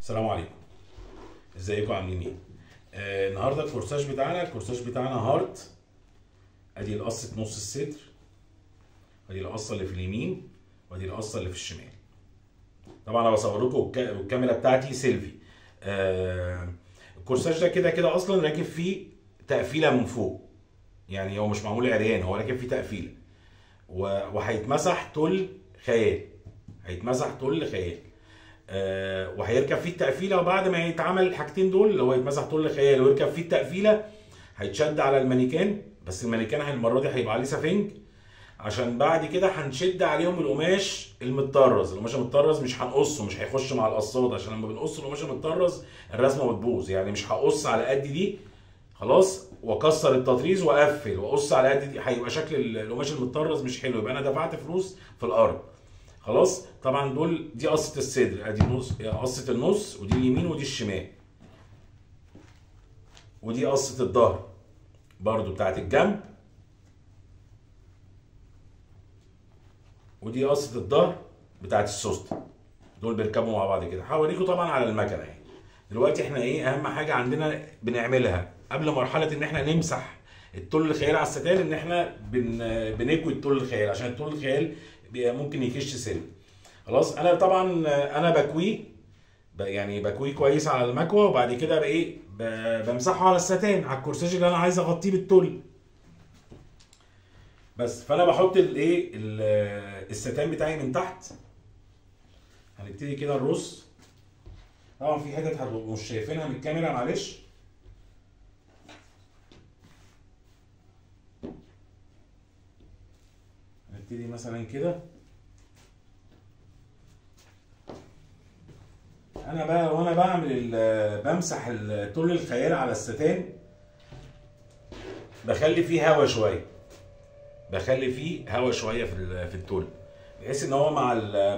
السلام عليكم. ازيكم عاملين ايه؟ النهارده الكورساج بتاعنا هارت. ادي القصه نص الصدر، ادي القصه اللي في اليمين، وادي القصه اللي في الشمال. طبعا انا بصور لكم والكاميرا بتاعتي سيلفي. الكورساج ده كده كده اصلا راكب فيه تقفيله من فوق، يعني هو مش معمول عريان، هو راكب فيه تقفيله وهيتمسح تل خيال. وهيركب فيه التقفيله، وبعد ما يتعمل الحاجتين دول اللي هو يتمسح طول خيال ويركب فيه التقفيله هيتشد على المانيكان. بس المانيكان المره دي هيبقى عليه سفنج، عشان بعد كده هنشد عليهم القماش المطرز. القماش المطرز مش هنقصه، مش هيخش مع القصاد، عشان لما بنقص القماش المطرز الرسمه بتبوظ. يعني مش هقص على قد دي خلاص واكسر التطريز واقفل واقص على قد دي، هيبقى شكل القماش المطرز مش حلو، يبقى انا دفعت فلوس في الارض. خلاص. طبعا دي قصه الصدر، ادي قصه النص، ودي اليمين ودي الشمال. ودي قصه الظهر برضو بتاعت الجنب، ودي قصه الظهر بتاعت السوست. دول بيركبوا مع بعض كده. هوريكم طبعا على المكنه اهي. دلوقتي احنا ايه اهم حاجه عندنا بنعملها قبل مرحله ان احنا نمسح التل الخيال على الستان، ان احنا بنكوي التل الخيال، عشان التل الخيال ممكن يكش سن. خلاص. انا طبعا بكويه، يعني بكويه كويس على المكوه، وبعد كده بقى ايه بمسحه على الستان، على الكورساج اللي انا عايز اغطيه بالتل بس. فانا بحط الايه الستان بتاعي من تحت. هنبتدي كده نرص. طبعا في حتت هتبقوا مش شايفينها من الكاميرا، معلش. هنبتدي مثلا كده. انا بقى وانا بعمل بمسح تل الخيال على الستان، بخلي فيه هوا شويه، في التل، بحيث ان هو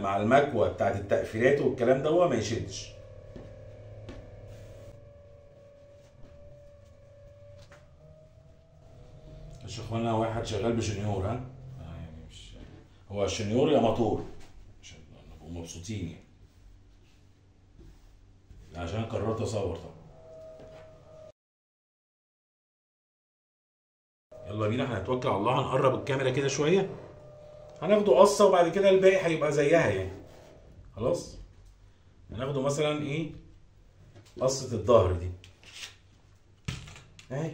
مع المكوه بتاعت التقفيلات والكلام ده هو ما يشدش. مش اخوانا واحد شغال بشنيور، ها؟ يعني مش هو شنيور يا موتور، عشان نبقوا مبسوطين يعني. عشان قررت اصور طبعا. يلا بينا، هنتوكل على الله. هنقرب الكاميرا كده شويه، هناخده قصه، وبعد كده الباقي هيبقى زيها يعني. خلاص. هناخده مثلا ايه قصه الظهر دي اهي.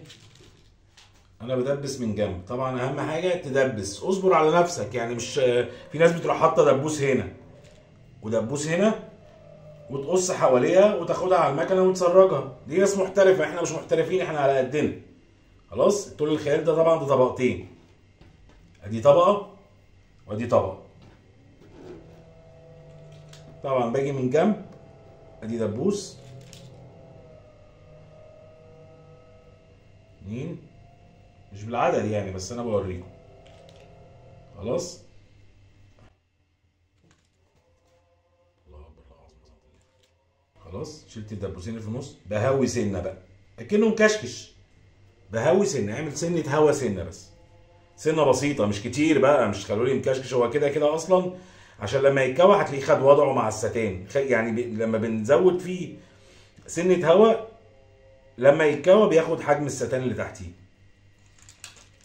انا بدبس من جنب. طبعا اهم حاجه تدبس، اصبر على نفسك، يعني مش في ناس بتروح حاطه دبوس هنا ودبوس هنا وتقص حواليها وتاخدها على المكنه وتسرجها. دي ناس محترفه، احنا مش محترفين، احنا على قدنا. خلاص. الطول الخيال ده طبعا ده طبقتين، ادي طبقه وادي طبقه. طبعا باجي من جنب، ادي دبوس اتنين، مش بالعدد يعني، بس انا بوريكم. خلاص. الله اكبر، الله اعظم. خلاص. شلت الدبوسين اللي في النص، بهوي سنه بقى اكنه مكشكش. بهوي سنه، اعمل سنه هوا سنه بس، سنه بسيطه مش كتير بقى، مش خلوا لي مكشكش. هو كده كده اصلا، عشان لما يتكوى هتلاقيه خد وضعه مع الستان. يعني لما بنزود فيه سنه هوا، لما يتكوى بياخد حجم الستان اللي تحتيه،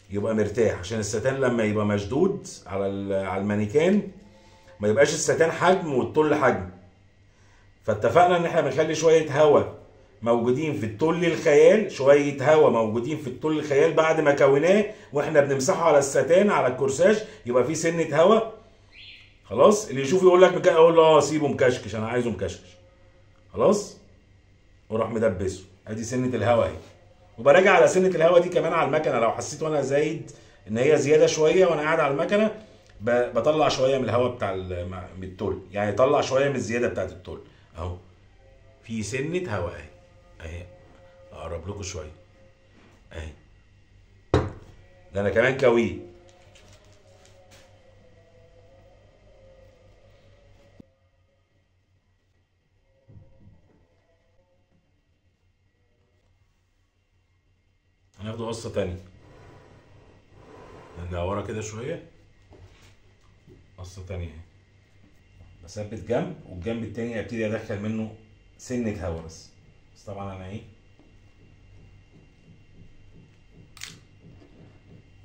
يبقى مرتاح. عشان الستان لما يبقى مشدود على المانيكان ما يبقاش الستان حجم والتل حجم. فاتفقنا ان احنا بنخلي شويه هوا موجودين في التل الخيال، بعد ما كوناه واحنا بنمسحه على الستان على الكورساج، يبقى فيه سنه هوا. خلاص. اللي يشوف يقول لك اقول له سيبه مكشكش، انا عايزه مكشكش. خلاص. وراح مدبسه. ادي سنه الهوا اهي. وبراجع على سنه الهوا دي كمان على المكنه، لو حسيت وانا زايد ان هي زياده شويه وانا قاعد على المكنه، بطلع شويه من الهوا بتاع من التل، يعني طلع شويه من الزياده بتاعت التل اهو. في سنه هوا اهي اهي. اقرب لكم شويه اهي. ده انا كمان كويه. هناخده قصه تانيه، نرجع ورا كده شويه. قصه تانيه اهي. بثبت جنب، والجنب التاني ابتدي ادخل منه سنه هوا بس طبعا انا ايه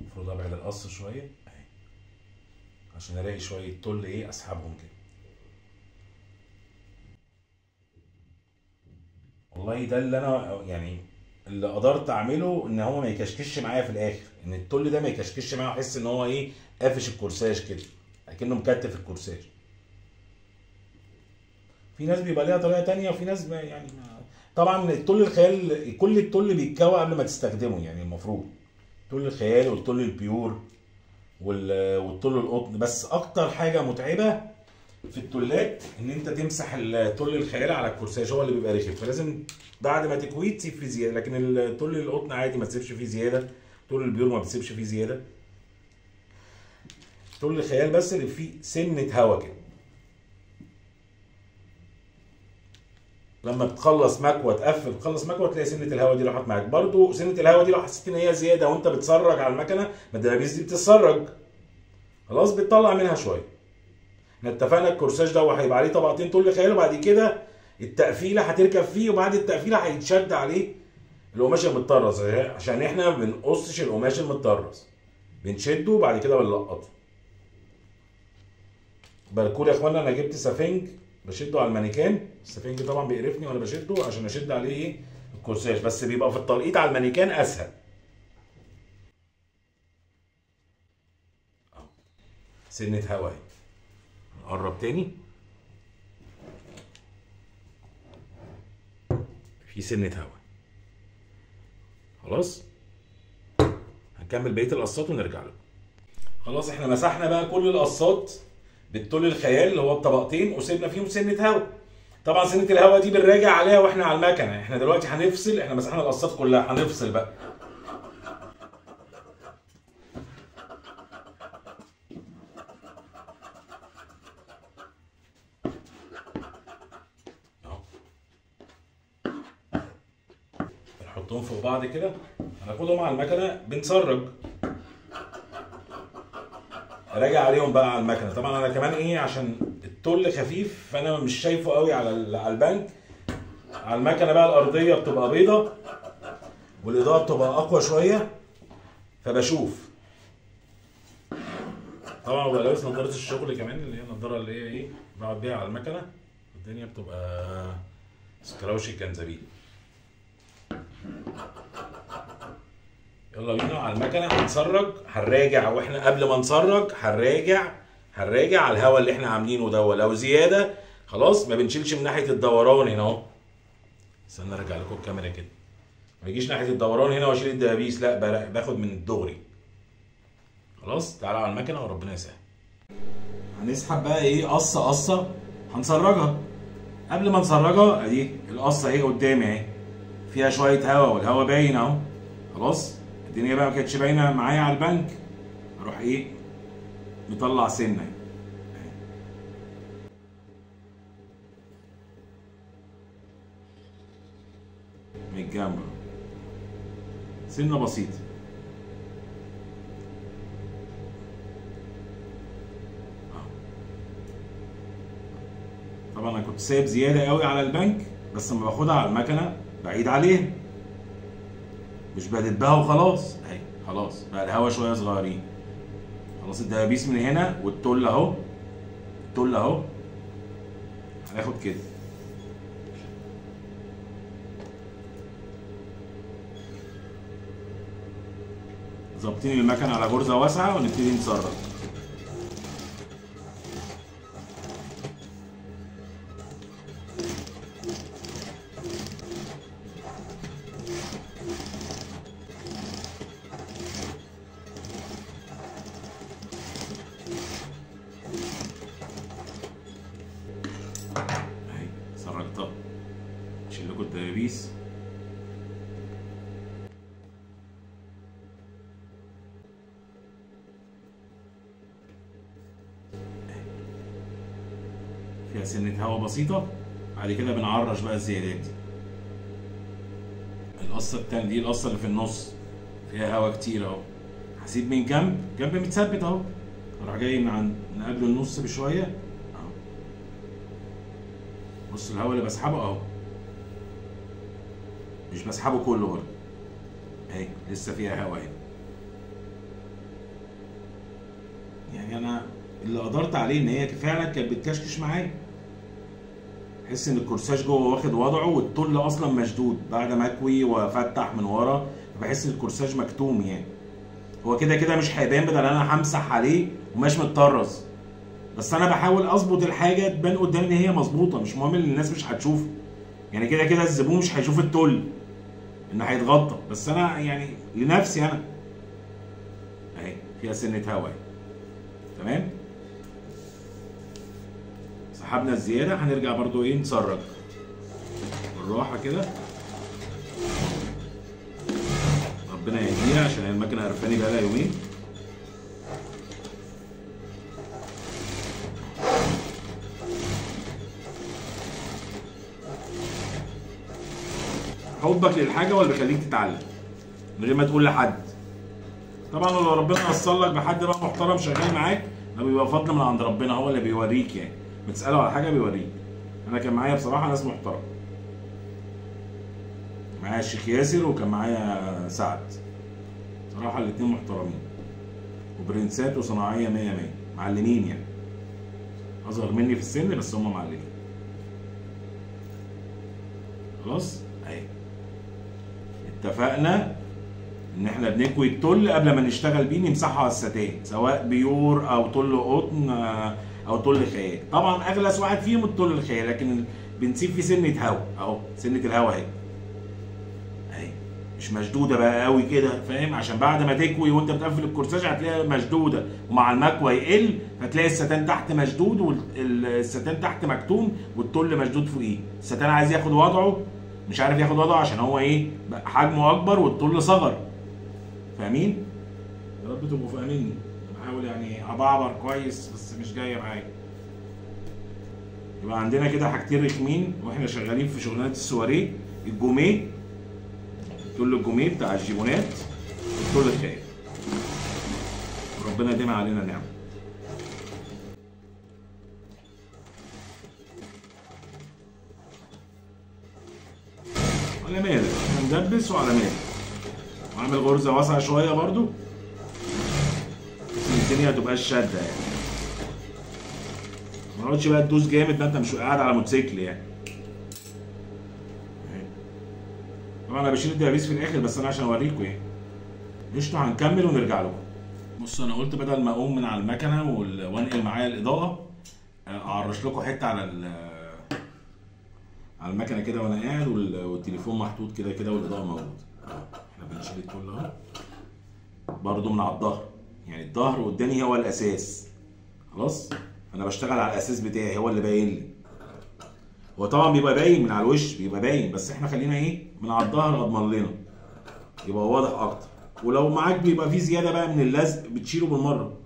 المفروض ابعد القص شويه اهي عشان الاقي شويه تل ايه اسحبهم كده. والله ده اللي انا يعني اللي قدرت اعمله، ان هو ما يكشكش معايا في الاخر، ان التل ده ما يكشكش معايا واحس ان هو ايه قافش الكورساج كده اكنه مكتف الكورساج. في ناس بيبقى ليها طريقه تانية وفي ناس يعني طبعا التل الخيال كل التل بيتكوى قبل ما تستخدمه، يعني المفروض التل الخيال والتل البيور والتل القطن. بس اكتر حاجه متعبه في التلات ان انت تمسح التل الخيال على الكورساج، هو اللي بيبقى رخم، فلازم بعد ما تكويه تسيب فيه زياده. لكن التل القطن عادي ما تسيبش فيه زياده، التل البيور ما بتسيبش فيه زياده. التل الخيال بس اللي فيه سنه هوا كده. لما بتخلص مكوه تقفل، تخلص مكوه تلاقي سنه الهواء دي راحت معاك. برضو سنه الهواء دي لو حسيت ان هي زياده وانت بتسرج على المكنه، ما الدبابيس دي بتتسرج خلاص بتطلع منها شويه. احنا اتفقنا الكورساج ده هيبقى عليه طبقتين تل خيال، وبعد كده التقفيله هتركب فيه، وبعد التقفيله هيتشد عليه القماش المتطرز، عشان احنا ما بنقصش القماش المتطرز، بنشده وبعد كده بنلقطه. باركوا لي يا اخوانا، انا جبت سفنج بشده على المانيكان. السفنج طبعا بيقرفني وانا بشده عشان اشد عليه ايه الكورساج، بس بيبقى في التلقيط على المانيكان اسهل. اهو سنه هوا اهي. نقرب تاني، في سنه هوا خلاص. هنكمل بقيه القصات ونرجع له. خلاص احنا مسحنا بقى كل القصات بالتل الخيال اللي هو الطبقتين، وسيبنا فيهم سنه هوا. طبعا سنه الهوا دي بنراجع عليها واحنا على المكنه. احنا دلوقتي هنفصل، احنا مسحنا القصات كلها، هنفصل بقى. نحطهم فوق بعض كده، هناخدهم على المكنه بنسرج، راجع عليهم بقى على المكنه. طبعا انا كمان ايه عشان التل خفيف فانا مش شايفه قوي على البنك. على المكنه بقى الارضيه بتبقى بيضه والاضاءه بتبقى اقوى شويه فبشوف. طبعا ببقى لابس نضاره الشغل كمان، اللي هي النضاره اللي هي ايه بقعد بيها على المكنه، الدنيا بتبقى سكراوشي الجنزبيل. يلا بينا على المكنه هنسرج، هنراجع. واحنا قبل ما نسرج هنراجع على الهواء اللي احنا عاملينه ده، لو زياده خلاص ما بنشيلش من ناحيه الدوران هنا اهو. استنى ارجع لكم الكاميرا كده، ما يجيش ناحيه الدوران هنا واشيل الدبابيس، لا باخد من الدغري. خلاص تعالى على المكنه وربنا يسهل. هنسحب بقى ايه قصه هنسرجها. قبل ما نسرجها ادي القصه اهي قدامي اهي، فيها شويه هواء والهواء باين اهو. خلاص الدنيا بقى ما كانتش باينه معايا على البنك، اروح ايه مطلع سنه من الجنب، سنه بسيطه. طبعا انا كنت سايب زياده قوي على البنك، بس لما باخدها على المكنه بعيد عليها، مش بدبها وخلاص اهي. خلاص بقى الهوا شويه صغيرين. خلاص الدبابيس من هنا والتل اهو، التل اهو هناخد كده. ظابطين المكنه على غرزه واسعه ونبتدي نسرج. اهي سرجتها، اشيل لكم الدبابيس. فيها سنة هوا بسيطة. بعد كده بنعرش بقى الزيادات دي. القصة التانية دي القصة اللي في النص فيها هوا كتير اهو، هسيب من جنب متثبت اهو، اروح جاي من قبل النص بشوية اهو. بص الهوا اللي بسحبه اهو مش بسحبه كله برضه اهي، لسه فيها هوا هنا. يعني انا اللي قدرت عليه ان هي فعلا كانت بتكشكش معايا. تحس ان الكورساج جوه واخد وضعه والتل اصلا مشدود بعد ما اكوي وافتح من ورا، بحس ان الكورساج مكتوم يعني. هو كده كده مش هيبان بدل انا همسح عليه ومش متطرز، بس انا بحاول اظبط الحاجه تبان قدامي ان هي مظبوطه. مش مهم ان الناس مش هتشوفه يعني، كده كده الزبون مش هيشوف التل ان هيتغطى، بس انا يعني لنفسي انا اهي فيها سنه هوا اهي. تمام، سحبنا الزياده، هنرجع برضو ايه نسرج بالراحه كده. ربنا يهديها عشان المكنه قرفاني بقالها يومين. حبك للحاجه ولا بيخليك تتعلم من غير ما تقول لحد. طبعا لو ربنا وصل لك بحد بقى محترم شغال معاك، ده بيبقى فضل من عند ربنا، هو اللي بيوريك يعني، بتساله على حاجه بيوريك. انا كان معايا بصراحه ناس محترمه، معايا الشيخ ياسر وكان معايا سعد، صراحه الاتنين محترمين وبرنسات وصناعيه 100 100، معلمين يعني، اصغر مني في السن بس هم معلمين. خلاص اهي اتفقنا ان احنا بنكوي التل قبل ما نشتغل بيه، نمسحه على الستان سواء بيور او تل قطن او تل خيال. طبعا اغلس واحد فيهم التل الخيال، لكن بنسيب فيه سنه هوا اهو، سنه الهوا اهي اهي، مش مشدوده بقى قوي كده فاهم، عشان بعد ما تكوي وانت بتقفل الكورساج هتلاقيها مشدوده ومع المكوى يقل، فتلاقي الستان تحت مشدود والستان تحت مكتوم والتل مشدود فوقيه. الستان عايز ياخد وضعه مش عارف ياخد وضعه عشان هو ايه حجمه اكبر والتل صغر. فاهمين؟ يا رب تبقوا فاهميني. بحاول يعني ابعبر كويس بس مش جايه معايا. يبقى عندنا كده حاجتين رخمين واحنا شغالين في شغلانه السواريه، الجوميه، تل الجوميه بتاع الجيبونات، والتل الخيال. ربنا يديم علينا نعمه. على مالك، احنا ندبس وعلى مالك. وعامل غرزه واسعه شويه برضو بس الدنيا متبقاش شاده يعني، ما تقعدش بقى تدوس جامد، ما انت مش قاعد على موتوسيكل يعني. طبعا انا بشيل الدبابيس في الاخر بس انا عشان اوريكم يعني. قشطه، هنكمل ونرجع لكم. بصوا انا قلت بدل ما اقوم من على المكنه وانقل معايا الاضاءه، اعرش لكم حته على المكنه كده وانا قاعد والتليفون محطوط كده كده والاضاءه موجوده. احنا بنشيل التول اهو برضه من على الظهر، يعني الظهر قدامي هو الاساس. خلاص انا بشتغل على الاساس بتاعي هو اللي باين لي. هو طبعا بيبقى باين من على الوش، بيبقى باين، بس احنا خلينا ايه من على الظهر اضمن لنا يبقى واضح اكتر. ولو معاك بيبقى فيه زياده بقى من اللزق بتشيله بالمره.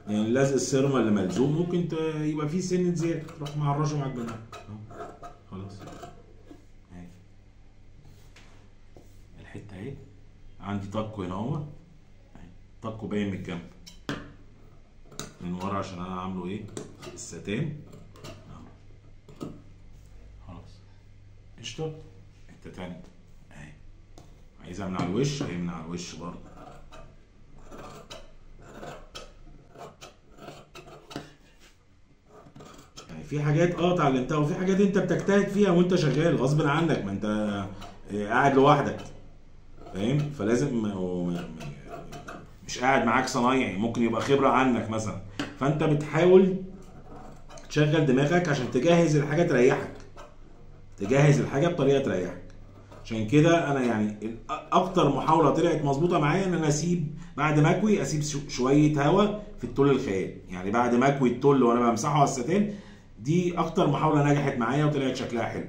يعني اللزق السيرما اللي ملزوم ممكن يبقى فيه سنه زياده، تروح معرشه معاك بالمره. خلاص اهي الحته اهي، عندي طاقه هنا اهو، طاقه باين من الجنب من ورا عشان انا عامله ايه الستان. خلاص قشطه. حته تانيه اهي، عايزها من على الوش، اهي من على الوش برضه. يعني في حاجات اتعلمتها وفي حاجات انت بتجتهد فيها وانت شغال غصب عنك، ما انت قاعد لوحدك فاهم، فلازم مش قاعد معاك صنايعي ممكن يبقى خبره عنك مثلا، فانت بتحاول تشغل دماغك عشان تجهز الحاجه تريحك، تجهز الحاجه بطريقه تريحك. عشان كده انا يعني اكتر محاوله طلعت مظبوطه معايا ان انا اسيب بعد ما اكوي، اسيب شويه هواء في التل الخيال، يعني بعد ما اكوي التل وانا بمسحه على الستان، دي اكتر محاوله نجحت معايا وطلعت شكلها حلو.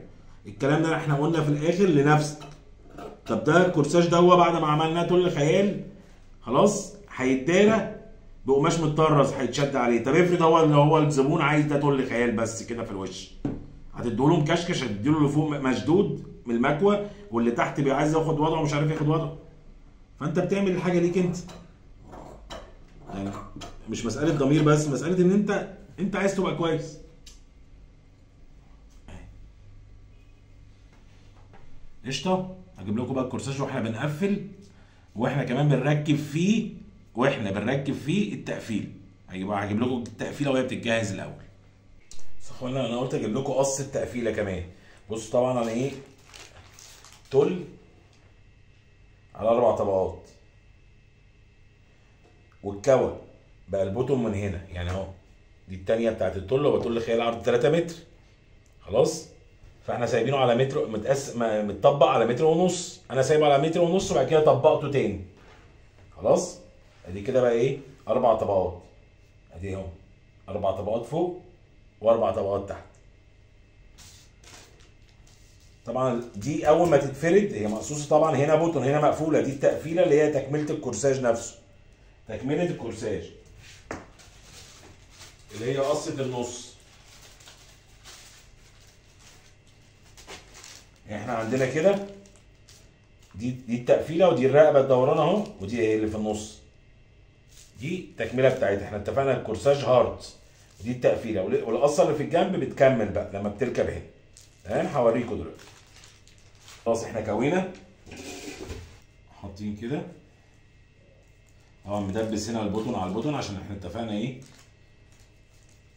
الكلام ده احنا قلنا في الاخر لنفسك. طب ده الكورساج ده هو بعد ما عملناه تل خيال خلاص هيتدارى بقماش متطرز هيتشد عليه. طب افرض هو الزبون عايز ده تل خيال بس كده في الوش، هتديله مكشكش، هتديله اللي فوق مشدود من المكوى واللي تحت بيبقى عايز ياخد وضعه ومش عارف ياخد وضعه. فانت بتعمل الحاجه ليك انت، يعني مش مساله ضمير بس، مساله ان انت عايز تبقى كويس. قشطه. هجيب لكم بقى الكورساج واحنا بنقفل، واحنا كمان بنركب فيه، التقفيل. هجيب لكم التقفيله وهي بتتجهز الاول. بس اخوانا انا قلت اجيب لكم قص التقفيله كمان. بصوا طبعا انا ايه، تل على 4 طبقات، والكوى بقى البوتوم من هنا يعني اهو، دي التانية بتاعت التل، وبتل خيال عرض 3 متر خلاص. فاحنا سايبينه على متر متطبق على متر ونص، انا سايبه على متر ونص وبعد كده طبقته تاني خلاص. ادي كده بقى ايه، 4 طبقات، ادي اهو 4 طبقات فوق و4 طبقات تحت. طبعا دي اول ما تتفرد هي مقصوصه طبعا، هنا بوتون هنا مقفوله، دي التقفيله اللي هي تكمله الكورساج نفسه، تكمله الكورساج اللي هي قصه النص. احنا عندنا كده دي التقفيله، ودي الرقبه الدوران اهو، ودي هي اللي في النص، دي التكمله بتاعتها. احنا اتفقنا الكورساج هارت، ودي التقفيله، والقصه اللي في الجنب بتكمل بقى لما بتركب هنا. تمام، هوريكم دلوقتي. خلاص احنا كوينا، حاطين كده طبعا مدبس هنا البوتون على البوتون، عشان احنا اتفقنا ايه،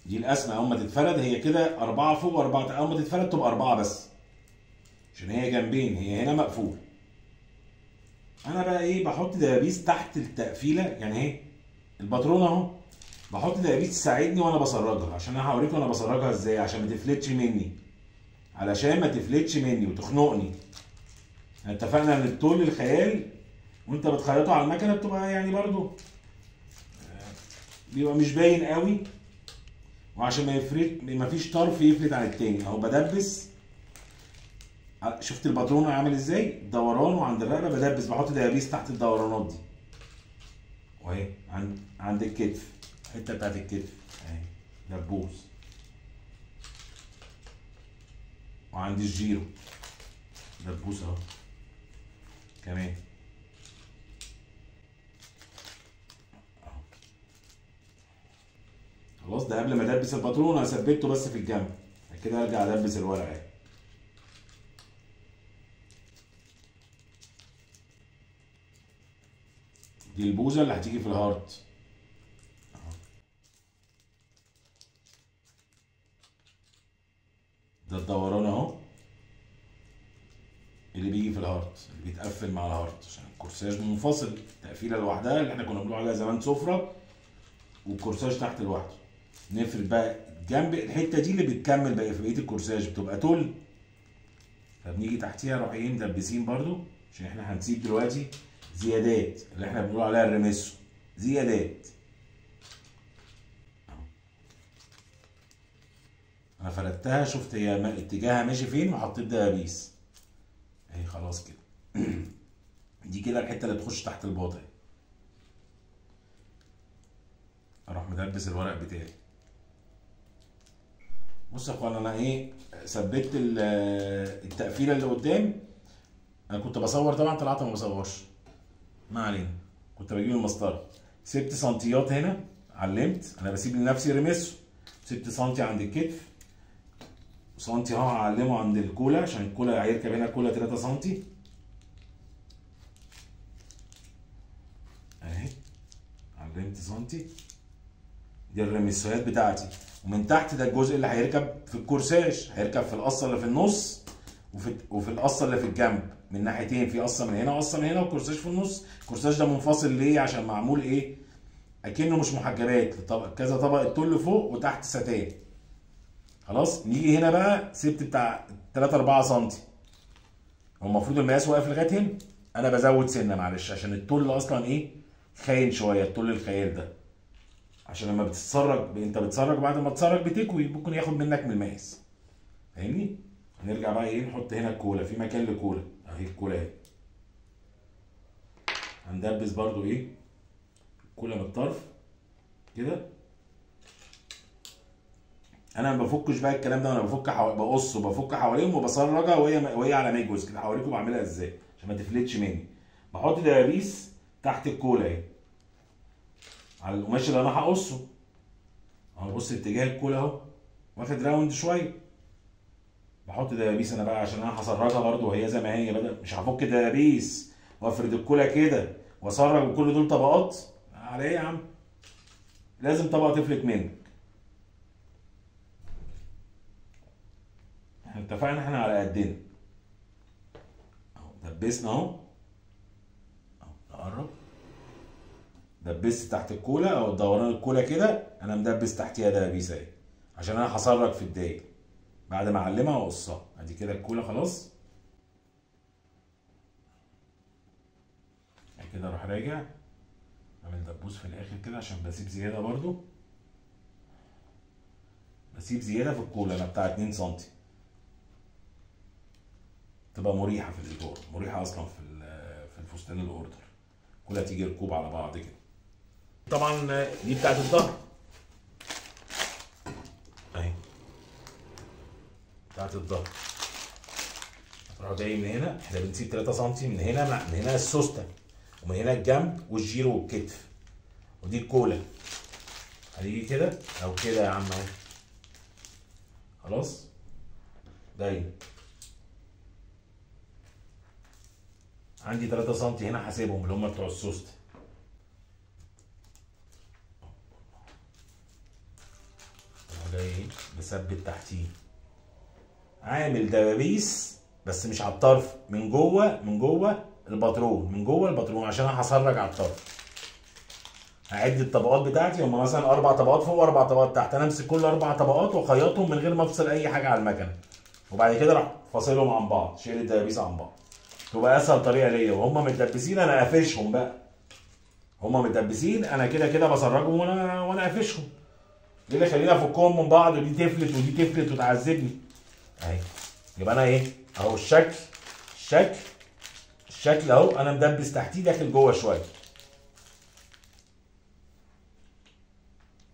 دي القسمه اول ما تتفرد هي كده 4 فوق و4، اول ما تتفرد تبقى 4 بس، عشان هي جنبين، هي هنا مقفول. انا بقى ايه، بحط دبابيس تحت التقفيله، يعني اهي الباترون اهو، بحط دبابيس تساعدني وانا بسرجها، عشان انا هوريكم انا بسرجها ازاي، عشان ما تفلتش مني، وتخنقني. اتفقنا ان الطول الخيال وانت بتخيطه على المكنه بتبقى يعني برضو بيبقى مش باين قوي، وعشان ما فيش طرف يفلت عن التاني اهو، بدبس. شفت الباترون عامل ازاي دوران، وعند الرقبه بدبس، بحط دبابيس تحت الدورانات دي، واهي عند الكتف، الحته بتاعت الكتف اهي دبوس، وعند الجيرو دبوس اهو كمان اهو. خلاص ده قبل ما ادبس الباترون، انا ثبته بس في الجنب، بعد كده ارجع ادبس الورقه اهي. دي البوزه اللي هتيجي في الهارت اهو، ده الدوران اهو اللي بيجي في الهارت، اللي بيتقفل مع الهارت، عشان الكورساج منفصل تقفيله لوحدها اللي احنا كنا بنقول عليها زمان سفره، والكورساج تحت لوحده. نفرد بقى جنب الحته دي اللي بتكمل بقى في بقيه الكورساج، بتبقى تل، فبنيجي تحتيها نروح ايه مدبسين برضو، عشان احنا هنسيب دلوقتي زيادات اللي احنا بنقول عليها الريميسو، زيادات. انا فردتها، شفت هي اتجاهها ماشي فين، وحطيت دبابيس اهي خلاص كده. دي كده الحته اللي تخش تحت الباط اهي. اروح مدبس الورق بتاعي. بص يا اخوان، انا ايه ثبت التقفيله اللي قدام. انا كنت بصور طبعا، طلعت ما بصورش، ما علينا، كنت بجيب المسطره، سبت سنتيات هنا، علمت انا بسيب لنفسي ريميسو، سبت سنتي عند الكتف، سنتي اهو هعلمه عند الكولا، عشان الكولا هيركب هنا كولا 3 سنتي اهي، علمت سنتي، دي الريميسوهات بتاعتي. ومن تحت ده الجزء اللي هيركب في الكورساج، هيركب في القصه اللي في النص، وفي القصه اللي في الجنب من ناحيتين، في قصه من هنا وقصه من هنا، والكورساج في النص. الكورساج ده منفصل ليه؟ عشان معمول ايه، اكنه مش محجبات، كذا طبقه تل فوق وتحت ستان. خلاص نيجي هنا بقى، سبت بتاع 3 4 سم، هو المفروض المقاس واقف لغايه هنا، انا بزود سنه معلش، عشان التل اصلا ايه خاين شويه، التل الخيال ده، عشان لما بتتسرج انت بتسرج، بعد ما تسرج بتكوي، ممكن ياخد منك من المقاس، فاهمني؟ هنرجع بقى ايه، نحط هنا الكولا، في مكان لكولا اهي، الكولا اهي، هندبس برضو ايه الكولا من الطرف كده. انا ما بفكش بقى الكلام ده، وانا بقص وبفك حواليهم وبسرجها، وهي على مجوز كده، هوريكم بعملها ازاي عشان ما تفلتش مني. بحط دبابيس تحت الكولا اهي على القماش اللي انا هقصه اهو، بص اتجاه الكولا اهو، واخد راوند شويه بحط دبابيس انا بقى عشان انا هسرجها برده وهي زي ما هي، بدل مش هفك دبابيس وافرد الكولا كده واسرج كل دول طبقات. على ايه يا عم؟ لازم طبقه تفلت منك. احنا اتفقنا احنا على قدنا اهو. دبسنا اهو، نقرب. دبست تحت الكولا او دوران الكولا كده، انا مدبس تحتيها دبابيس اهي عشان انا هسرج في الدايره بعد ما اعلمها واقصها. ادي كده الكولا خلاص. كده اروح راجع اعمل دبوس في الاخر كده عشان بسيب زياده برضو. بسيب زياده في الكولا انا بتاع 2 سم، تبقى مريحه في الايجار، مريحه اصلا في الفستان الاوردر. كلها تيجي ركوب على بعض كده. طبعا دي بتاعت الظهر اهي، بتاعت الظهر. هتروح جاي من هنا، احنا بنسيب 3 سم من هنا، من هنا السوسته ومن هنا الجنب والجيرو والكتف، ودي الكولا. هتيجي كده او كده يا عم اهو خلاص باين. عندي 3 سم هنا حاسبهم اللي هم بتوع السوست. جاي مثبت تحتيه، عامل دبابيس بس مش على الطرف، من جوه الباترون، من جوه الباترون عشان انا هسرج على الطرف. هعد الطبقات بتاعتي، هم مثلا 4 طبقات فوق و4 طبقات تحت. انا امسك كل 4 طبقات واخيطهم من غير ما افصل اي حاجه على المكنه، وبعد كده اروح فاصلهم عن بعض، شيل الدبابيس عن بعض. تبقى اسهل طريقه ليا. وهم متدبسين انا قافشهم بقى، هم متدبسين انا كده كده بسرجهم وانا قافشهم. ايه اللي يخليني افكهم من بعض ودي تفلت ودي تفلت وتعذبني؟ اهي. يبقى انا ايه اهو الشكل اهو، انا مدبس تحتيه داخل جوه شويه.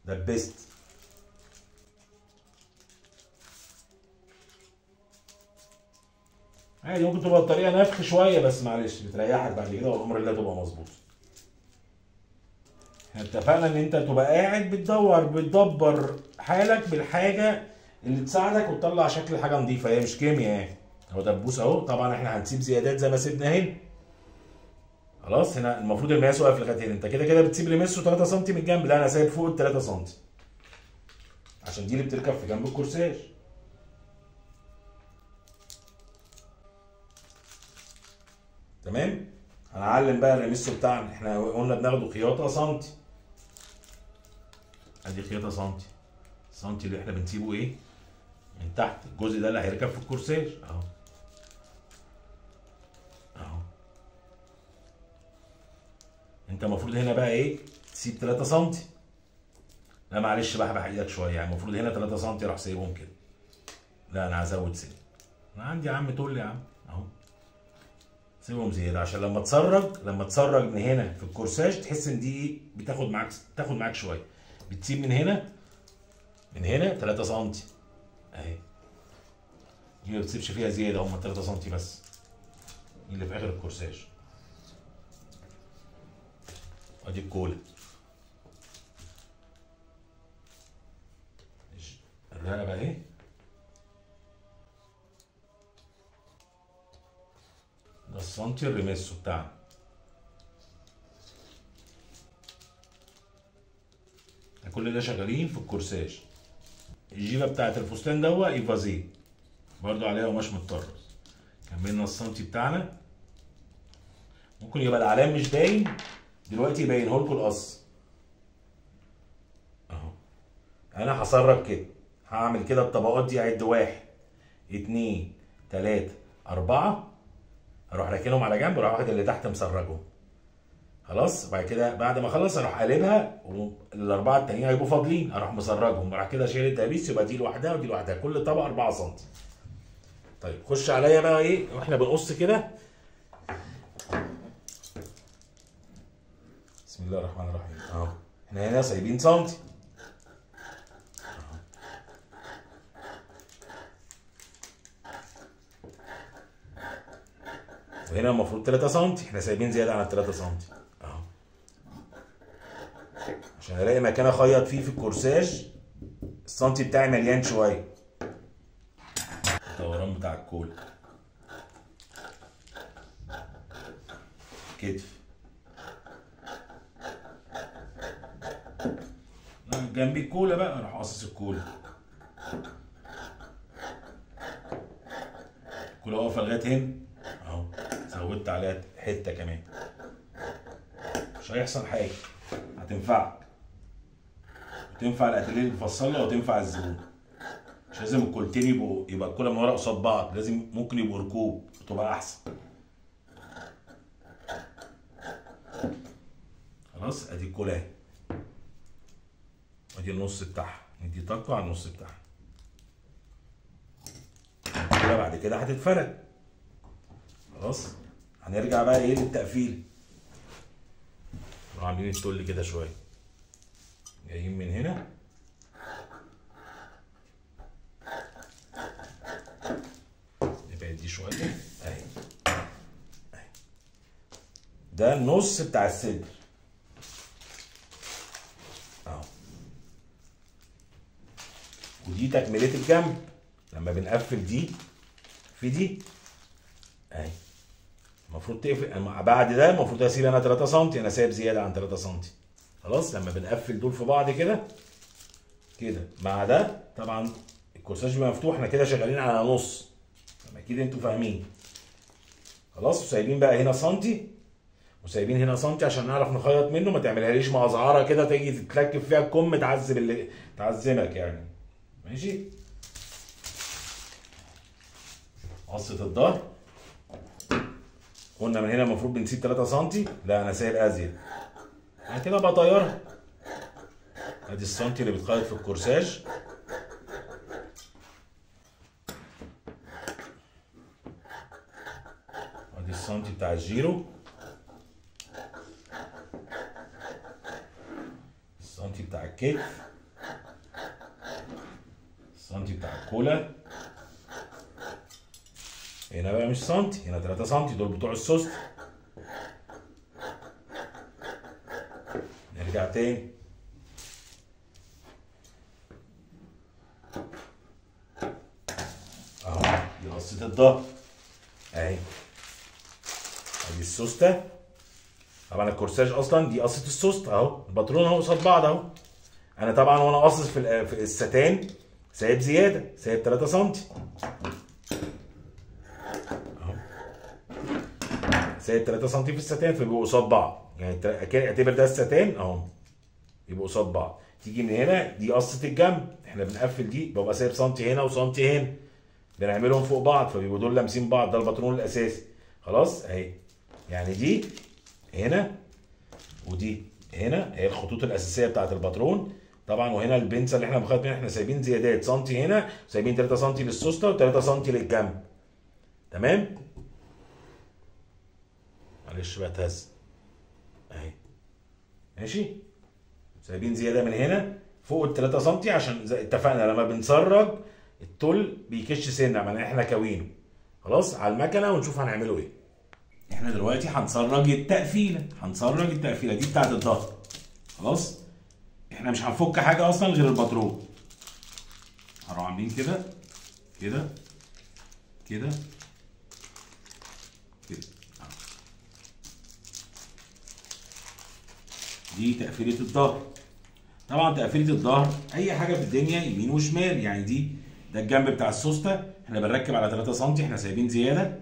دبست. عادي ممكن تبقى الطريقه نفخ شويه بس معلش بتريحك بعد كده والامر الله تبقى مظبوطه. احنا اتفقنا ان انت تبقى قاعد بتدبر حالك بالحاجه اللي تساعدك وتطلع شكل حاجه نظيفه، هي مش كيمياء يعني. اهو دبوس اهو. طبعا احنا هنسيب زيادات زي ما سيبنا هنا خلاص. هنا المفروض المقاس واقف لغايه هنا، انت كده كده بتسيب اللي مقاسه 3 سم من الجنب، لا انا سايب فوق ال 3 سم عشان دي اللي بتركب في جنب الكورساج. تمام. هنعلم بقى الريميسو بتاعنا. احنا قلنا بناخده خياطه سنتي، ادي خياطه سنتي. السنتي اللي احنا بنسيبه ايه من تحت، الجزء ده اللي هيركب في الكورساج اهو اهو. انت المفروض هنا بقى ايه تسيب 3 سم. لا معلش بحبح ايدك شويه، يعني المفروض هنا 3 سم راح سايبهم كده. لا انا هزود سن، انا عندي يا عم تقول لي يا عم اهو. سيبهم زياده عشان لما تسرج من هنا في الكورساج تحس ان دي بتاخد معاك شويه. بتسيب من هنا 3 سم اهي. دي ما بتسيبش فيها زياده، هم 3 سم بس، دي اللي في اخر الكورساج. ادي الكولا الرقبه اهي. ده السنتي الريميسو بتاعنا. كل ده شغالين في الكورساج. الجيبه بتاعت الفستان دوت ايفازيه برضو عليها قماش متطرز. كملنا السنتي بتاعنا. ممكن يبقى العلام مش باين دلوقتي، يبينه لكم القص اهو. انا هسرج كده، هعمل كده الطبقات دي، اعد 1 2 3 4، اروح راكنهم على جنب واروح واخد اللي تحت مسرجهم خلاص. وبعد كده بعد ما اخلص اروح قالبها، والاربعه التانيين هيبقوا فاضلين اروح مسرجهم، بعد كده اشيل الدبابيس يبقى دي لوحدها ودي لوحدها، كل طبقه 4 سم. طيب خش عليا بقى ايه واحنا بنقص كده. بسم الله الرحمن الرحيم اهو. احنا هنا سايبين سنتي وهنا المفروض 3 سم، احنا سايبين زياده عن 3 سم اهو عشان الاقي مكان اخيط فيه في الكورساج. السنتي بتاعي مليان شويه. الدوران بتاع الكولا، كتف، جنب الكولا بقى اروح قاصص الكولا. الكولا واقفه لغايه هنا اهو، زودت عليها حته كمان، مش هيحصل حاجه، هتنفعك وتنفع الاتيليه المفصله وتنفع الزبون. مش لازم الكولتين يبقى الكولا من ورا قصاد بعض، لازم ممكن يبقوا ركوب تبقى احسن. خلاص ادي الكولا اهي، ادي النص بتاعها، ندي طاقه على النص بتاعها كده. بعد كده هتتفرد. خلاص هنرجع بقى ايه للتقفيل. نروح عاملين التل كده شويه، جايين من هنا نبعد دي شويه اهي. ده النص بتاع الصدر اهو، ودي تكمله الجنب لما بنقفل دي في دي اهي. المفروض تقفل بعد ده، المفروض اسيب انا 3 سم، انا سايب زياده عن 3 سم. خلاص لما بنقفل دول في بعض كده كده مع ده، طبعا الكورساج بيبقى مفتوح، احنا كده شغالين على نص، اكيد انتوا فاهمين. خلاص وسايبين بقى هنا سنتي وسايبين هنا سنتي عشان نعرف نخيط منه، ما تعملهاليش مقزعره كده تيجي تتلكف فيها الكم تعذب اللي تعزمك يعني. ماشي. قصه الظهر قلنا من هنا المفروض بنسيب 3 سم، لا انا سايب ازيد. انا كده بطيرها. ادي السنتي اللي بيتخيط في الكورساج، ادي السنتي بتاع الجيرو، السنتي بتاع الكتف، السنتي بتاع الكولا. هنا بقى مش سنتي، هنا 3 سم دول بتوع السوست. نرجع تاني اهو، دي قصة الظهر اهي، ادي السوستة. طبعا الكورساج اصلا دي قصة السوست اهو، الباترون اهو قصاد بعض اهو. انا طبعا وانا قاصص في الستان سايب زيادة، سايب 3 سم اهو، سايب 3 سم في الستان فبيبقوا قصاد بعض، يعني اعتبر ده الستان اهو يبقوا قصاد بعض. تيجي من هنا دي قصة الجنب، احنا بنقفل دي ببقى سايب سنتي هنا وسنتي هنا، بنعملهم فوق بعض فبيبقوا دول لامسين بعض، ده الباترون الاساسي. خلاص اهي، يعني دي هنا ودي هنا هي الخطوط الاساسيه بتاعت الباترون. طبعا وهنا البنسه اللي احنا بنخيط منها احنا سايبين زيادات سنتي هنا، سايبين 3 سم للسوسته و3 سم للجنب. تمام؟ معلش بقى اتهز اهي. ماشي؟ سايبين زياده من هنا فوق ال 3 سم عشان زي اتفقنا لما بنسرج التل بيكش سنه معناها احنا كاوينه. خلاص على المكنه ونشوف هنعمله ايه. احنا دلوقتي هنسرج التقفيله، هنسرج التقفيله دي بتاعت الظهر. خلاص؟ احنا مش هنفك حاجه اصلا غير الباترون. هنروح عاملين كده كده كده كده. دي تقفيله الظهر. طبعا تقفيله الظهر اي حاجه في الدنيا يمين وشمال، يعني ده الجنب بتاع السوسته، احنا بنركب على 3 سم، احنا سايبين زياده،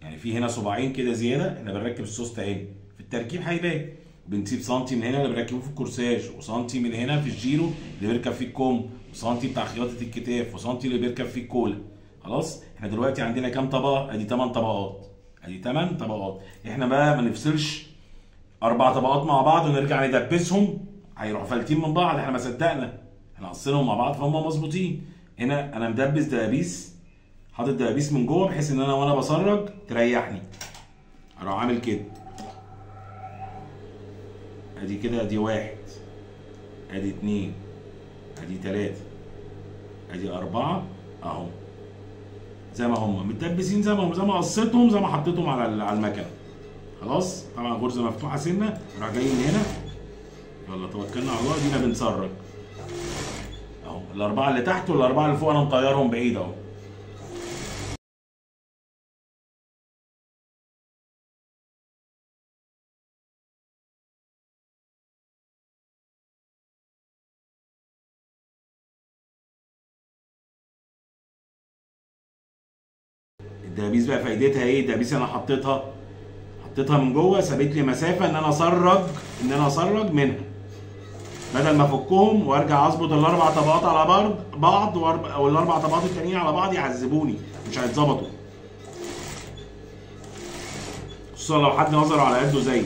يعني في هنا صباعين كده زياده، احنا بنركب السوسته هنا، في التركيب هيبان. بنسيب سنتي من هنا اللي بنركبه في الكورساج، وسنتي من هنا في الجيرو اللي بيركب فيه الكم، وسنتي بتاع خياطه الكتاف، وسنتي اللي بيركب فيه الكولا. خلاص؟ احنا دلوقتي عندنا كام طبقه؟ ادي 8 طبقات. ادي 8 طبقات. احنا بقى ما نفصلش 4 طبقات مع بعض ونرجع ندبسهم هيروحوا فالتين من بعض، احنا ما صدقنا. احنا قصيناهم مع بعض فهم مظبوطين. هنا انا مدبس دبابيس، حاطط دبابيس من جوه بحيث ان انا وانا بسرج تريحني. اروح عامل كده. ادي كده، ادي 1 ادي 2 ادي 3 ادي 4 اهو، زي ما هم متدبسين، زي ما قصيتهم، زي ما حطيتهم على المكنه. خلاص؟ طبعا غرزه مفتوحه سنه، راح جاي من هنا. يلا توكلنا على الله. دينا بنسرج اهو، ال4 اللي تحت وال4 اللي فوق انا مطيرهم بعيد اهو. الدبابيس بقى فايدتها ايه؟ الدبابيس انا حطيتها من جوه، سابت لي مسافه ان انا اسرج منها، بدل ما افكهم وارجع اظبط الاربع طبقات على بعض او الاربع طبقات التانيين على بعض يعذبوني، مش هيتظبطوا، خصوصا لو حد نظره على قده زيي.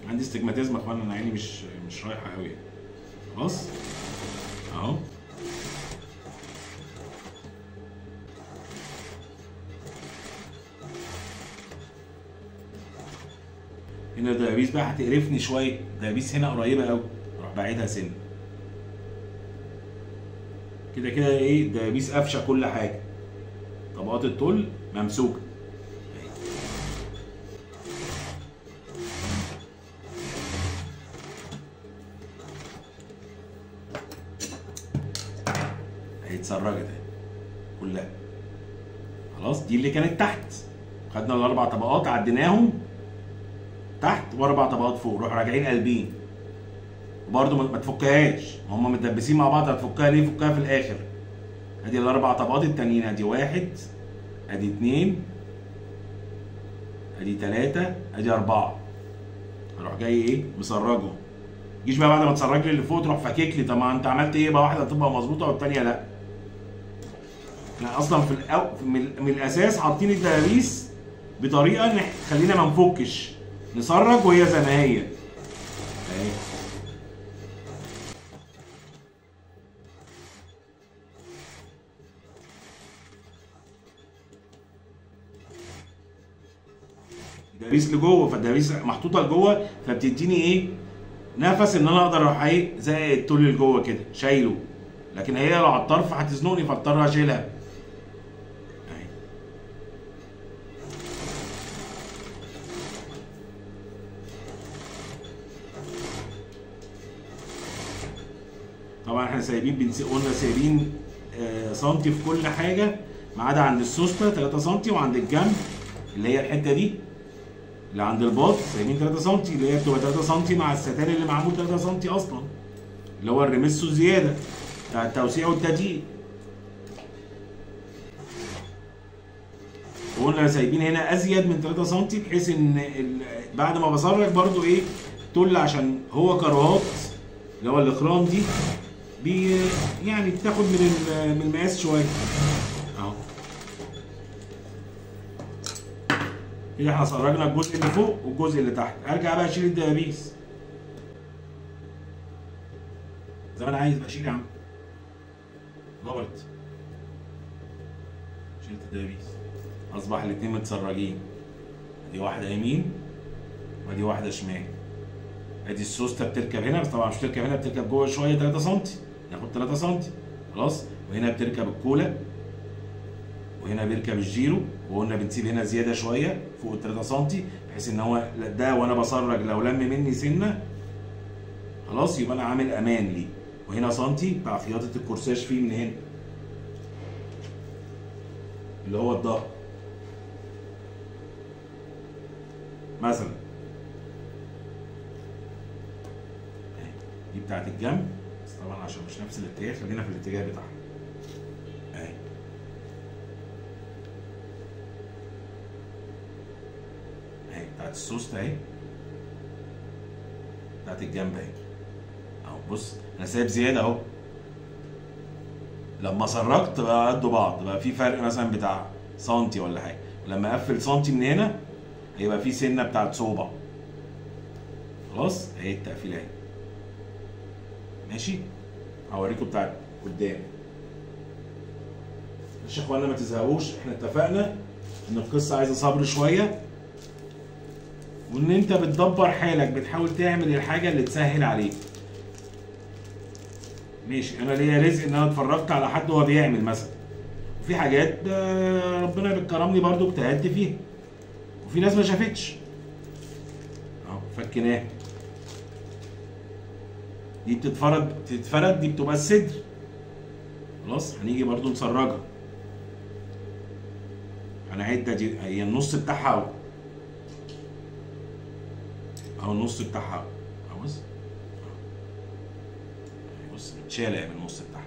عندي استجماتيزم يا اخوانا، انا عيني مش رايحه قوي. خلاص اهو. هنا الدبابيس بقى هتقرفني شويه، الدبابيس هنا قريبه قوي، اروح باعدها سن كده كده. ايه الدبابيس قافشه كل حاجه، طبقات التل ممسوكه. اهي اتسرجت اهي كلها. خلاص دي اللي كانت تحت، خدنا الاربع طبقات عديناهم تحت واربع طبقات فوق، روح راجعين قلبين وبرده ما تفكهاش، هم متدبسين مع بعض، هتفكها ليه؟ فكها في الاخر. ادي الاربع طبقات التانيين، ادي واحد، ادي اتنين، ادي تلاته، ادي اربعه. اروح جاي ايه؟ مسرجهم. متجيش بقى بعد ما تسرج لي اللي فوق تروح فاكك لي، طب ما انت عملت ايه بقى؟ واحده تبقى مظبوطه والتانيه لا. احنا اصلا من الاساس حاطين الدبابيس بطريقه ان تخلينا ما نفكش، نسرج وهي زي ما هي اهي. الدبابيس لجوه، فالدبابيس محطوطه لجوه، فبتديني ايه؟ نفس ان انا اقدر اروح ايه؟ زي التل لجوه كده شايله، لكن هي لو على الطرف هتزنقني فاضطر اشيلها. طبعا احنا سايبين قلنا سايبين سنتي في كل حاجه ما عدا عند السوسته 3 سنتي، وعند الجنب اللي هي الحته دي اللي عند الباط سايبين 3 سنتي، اللي هي بتبقى 3 سنتي مع الستان اللي معمول 3 سنتي اصلا، اللي هو الريمسو الزياده بتاع التوسيع والتضييق. وقلنا سايبين هنا ازيد من 3 سنتي بحيث ان بعد ما بسرج برضو ايه؟ تل، عشان هو كروهات اللي هو الاخرام دي يعني بتاخد من المقاس شويه اهو. كده احنا سرجنا الجزء اللي فوق والجزء اللي تحت. ارجع بقى اشيل الدبابيس زي ما انا عايز بقى. اشيل يا عم، ضبط، شلت الدبابيس، اصبح الاتنين متسرجين. ادي واحده يمين وادي واحده شمال. ادي السوسته بتركب هنا، بس طبعا مش بتركب هنا، بتركب جوه شويه 3 سم، ناخد 3 سم خلاص. وهنا بتركب الكولا، وهنا بيركب الجيرو، وقلنا بنسيب هنا زياده شويه فوق ال 3 سم بحيث ان هو ده وانا بسرج لو لم مني سنه خلاص يبقى انا عامل امان ليه. وهنا سنتي بتاع خياطه الكورساج فيه من هنا اللي هو الظهر مثلا. دي بتاعت الجنب، بس طبعا عشان مش نفس الاتجاه خلينا في الاتجاه بتاعها اهي. اهي بتاعت السوست اهي، بتاعت الجنب اهي اهو. بص انا سايب زياده اهو، لما سرجت بقى قد بعض، بقى في فرق مثلا بتاع سنتي ولا حاجه، ولما اقفل سنتي من هنا هيبقى في سنه بتاعت صوبع. خلاص اهي التقفيله اهي ماشي. هوريكم بتاع قدام. ماشي يا اخوانا ما تزهقوش، احنا اتفقنا ان القصه عايزه صبر شويه، وان انت بتدبر حالك، بتحاول تعمل الحاجه اللي تسهل عليك. ماشي، انا ليا رزق ان انا اتفرجت على حد وهو بيعمل مثلا، وفي حاجات ربنا بيكرمني برضو اجتهدت فيها، وفي ناس ما شافتش اهو فكيناها. دي تتفرد، دي بتبقى الصدر خلاص. هنيجي برضو نسرجها، هنعد دي هي النص بتاعها اهو، اهو النص بتاعها اهو. بص بص متشالة من النص بتاعها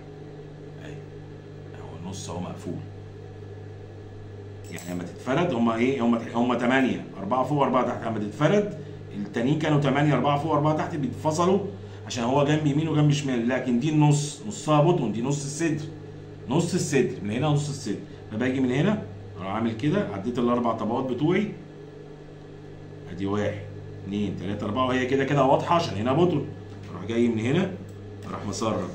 اهي، اهو النص اهو مقفول يعني لما تتفرد هم ايه، هم 8 4 فوق 4 تحت. لما تتفرد التانيين كانوا 8 4 فوق 4 تحت بيتفصلوا عشان هو جنب يمين وجنب شمال، لكن دي النص، نصها بطن، دي نص الصدر، نص الصدر من هنا نص الصدر. فباجي من هنا اروح عامل كده، عديت الاربع طبقات بتوعي، ادي 1 2 3 4 وهي كده كده واضحه عشان هنا بطن. اروح جاي من هنا اروح مسرج.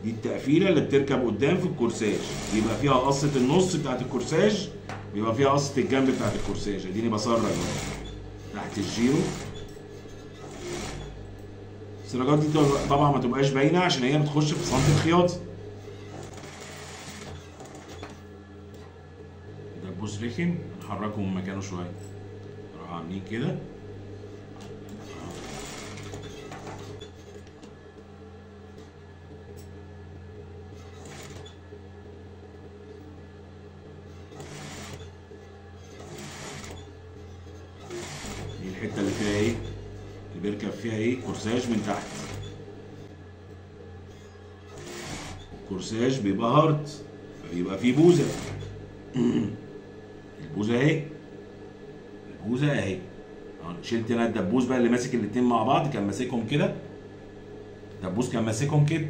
دي التقفيله اللي بتركب قدام في الكورساج، بيبقى فيها قصه النص بتاعت الكورساج، بيبقى فيها قصه الجنب بتاعت الكورساج. اديني بسرج تحت الجيرو. السراجات دي طبعا ما تبقاش باينه عشان هي بتخش في صمت الخياطه. دبوس رخم نحركه من مكانه شويه، نروح عاملين كده. دي الحته اللي فيها ايه، اللي بيركب فيها ايه كورساج من تحت. الكورساج بيبقى هارت، فبيبقى فيه بوزه. البوزه اهي، البوزه اهي. شلت انا الدبوس بقى اللي ماسك الاتنين مع بعض، كان ماسكهم كده، الدبوس كان ماسكهم كده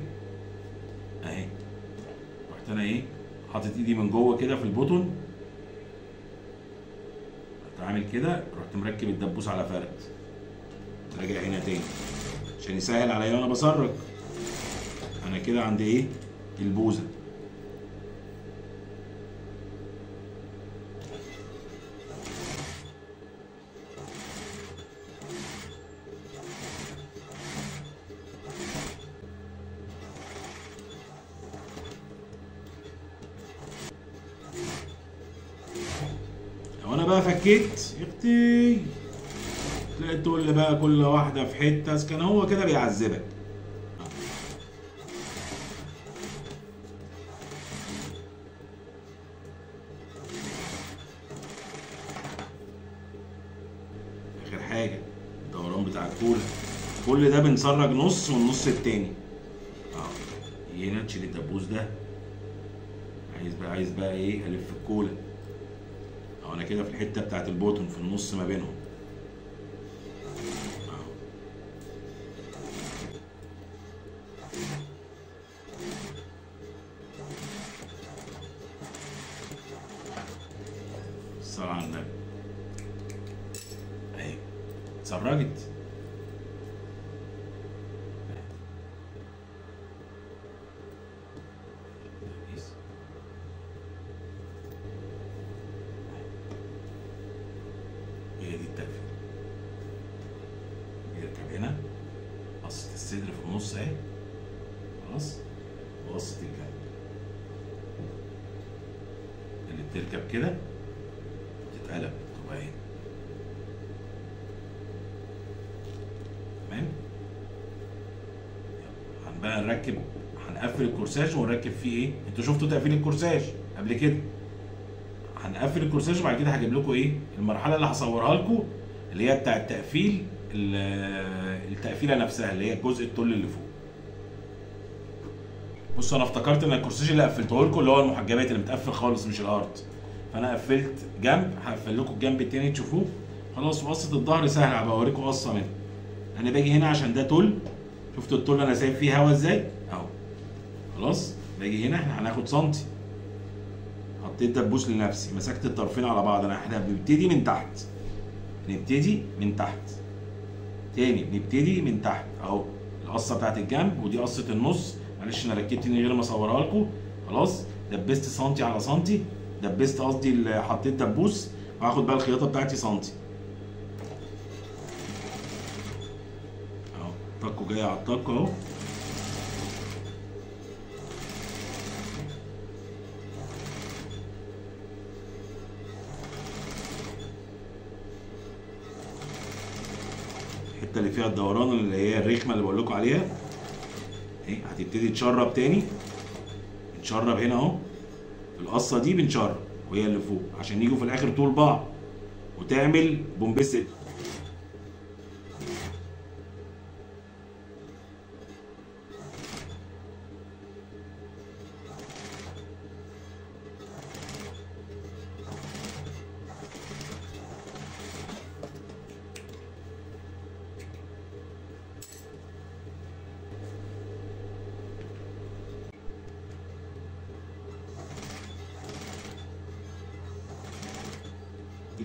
اهي. رحت انا ايه حاطط ايدي من جوه كده في البطن، رحت عامل كده، رحت مركب الدبوس على فرد، راجع هنا تاني عشان يسهل عليا وانا بسرج. انا كده عند ايه البوزه. لو انا بقى فكيت يا اختي تلاقي التول بقى كل واحده في حته، كان هو كده بيعذبك. اخر حاجه الدوران بتاع الكولا، كل ده بنسرج نص والنص التاني. هنا تشيل الدبوس ده، عايز بقى ايه الف الكولا. انا كده في الحته بتاعت البوتن في النص ما بينهم. الصلاة على النبي اهي اتسرجت. هي دي التقفيل، يركب هنا قصة الصدر في النص اهي خلاص، وقصة الجنب اللي بتركب كده تتقلب تبقى هنا. تمام. بقى نركب، هنقفل الكورساج ونركب فيه ايه. انتوا شفتوا تقفيل الكورساج قبل كده، هنقفل الكورساج وبعد كده هجيب لكم ايه المرحله اللي هصورها لكم اللي هي بتاع التقفيل، التقفيله نفسها اللي هي الجزء التل اللي فوق. بصوا انا افتكرت ان الكورساج اللي قفلته لكم اللي هو المحجبات اللي متقفل خالص مش الهارت، فانا قفلت جنب، هقفل لكم الجنب التاني تشوفوه خلاص. وقصه الظهر سهله، هبقى اوريكم قصه منها. انا باجي هنا عشان ده تل، شفتوا التل انا سايب فيه هوا ازاي اهو خلاص. باجي هنا احنا هناخد سنتي، حطيت دبوس لنفسي، مسكت الطرفين على بعض. احنا بنبتدي من تحت، نبتدي من تحت تاني، نبتدي من تحت اهو. القصه بتاعت الجنب ودي قصه النص، معلش انا ركبت من غير ما اصورها لكم خلاص. دبست سنتي على سنتي، دبست قصدي حطيت دبوس، وهاخد بقى الخياطه بتاعتي سنتي اهو. طاقه جايه على الطاقه اهو. الحته اللي فيها الدوران اللي هي الرخمه اللي بقول لكم عليها اهي، هتبتدي تشرب تاني. بنشرب هنا اهو في القصه دي، بنشرب وهي اللي فوق عشان يجوا في الاخر طول بعض وتعمل بومبست.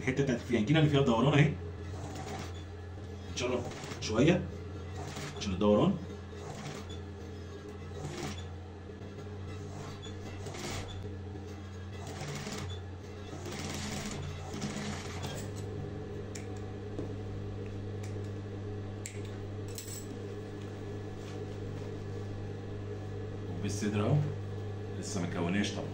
الحته بتاعت الفيانكينا اللي فيها الدوران اهي، نشرب شويه عشان الدوران. بالصدر اهو، لسه ما كوناش طبعا.